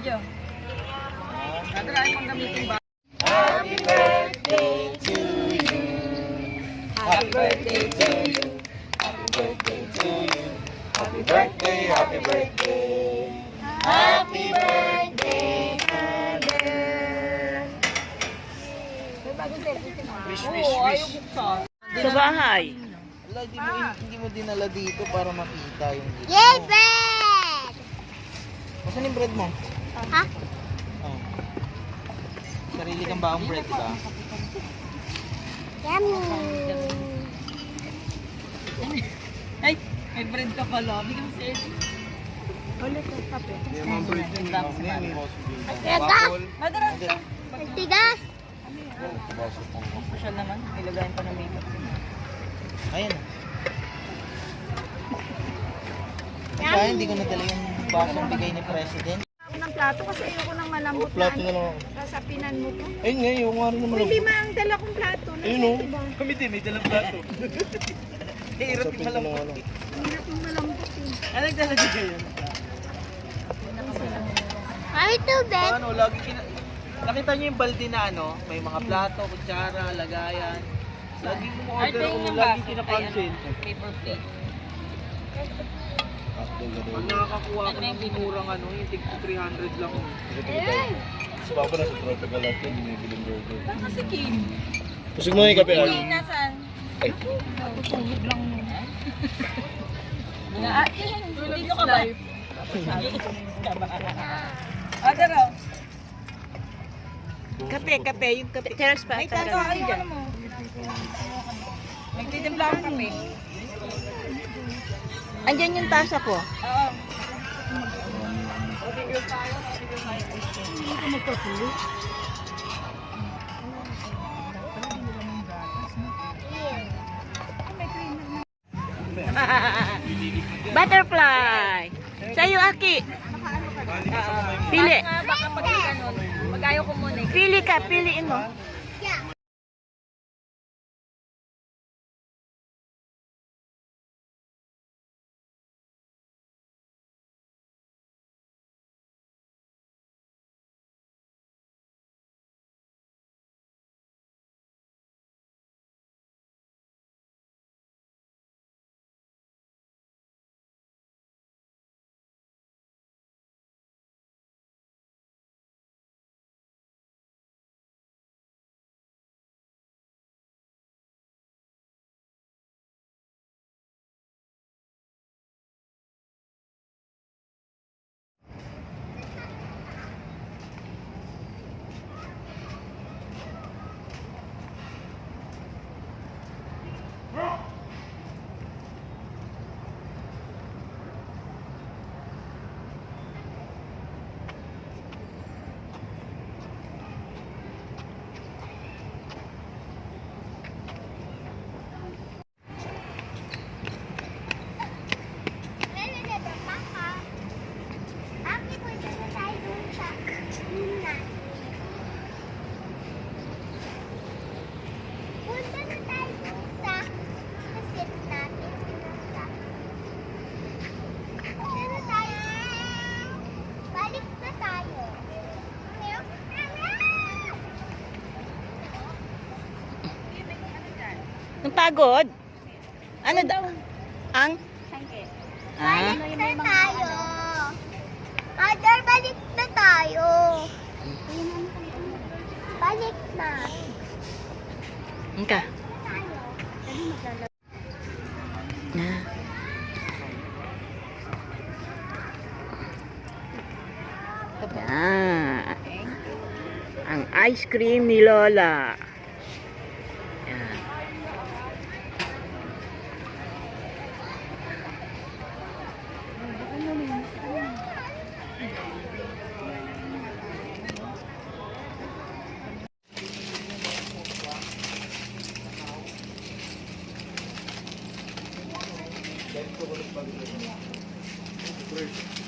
video. Nadala mong gamitin ba? Happy birthday to you. Happy birthday to you. Happy birthday to you. Happy birthday, happy birthday. Happy birthday, Father. Wish, wish. Sa bahay. Wala, hindi mo dinala dito para makita yung gift Yay, mo. bread! Masan yung bread mo? Ha? Oh. Sarili kang baong bread, diba? Yummy! Ay, may bread ka pala. Bigyan mo sa'yo. Ulit ang kape. Teka! Nadala. Tigas! Social naman. Ilagayin pa ng makeup. Ayan. Kaya hindi ko nadala yung basong bigay ni President. Unang plato kasi ayoko nang malambot Plato na na lang. sasapinan mo to. Ayun nga, yung nga rin naman. Hindi mang dala kong plato. Ayun o. Diba? Kami din, may dalang plato. Hirap yung malambot. Hirap yung malambot eh. Ano nagdala di kayo? Ay, tubig! Ano, nakita niyo yung balde na ano, may mga plato, kutsara, lagayan. Lagi mo order ako, lagi kinapansin. Paper plate. Pag nakakakuha ko ng murang ano, yung tig 300 lang. Papa na sa tropical natin, binibiling burger. Baka si Kim. Pusig mo yung kape lang. Kim, nasaan? Ay, Tutulog lang muna. Tulog nyo ka ba? Ada raw. Kape, kape. Yung kape. Cheers pa. May taso, ayun ano mo. Nagtitimpla ako kami. Andyan yung tasa ko. Oo. Butterfly. Sa'yo, Aki. Pili. Baka pag ganun, mag-ayaw ko muna eh. Pili ka. Piliin mo. Happy punta na tayo dun sa unan. Punta na tayo dun sa sit natin. Punta na tayo. Balik na tayo. Napagod? Ano daw? Ang? Balik na tayo. Father, balik na tayo. Balik na. Angka. Tayo. Na. Yan. Ang ice cream ni Lola. Yan. Fresh.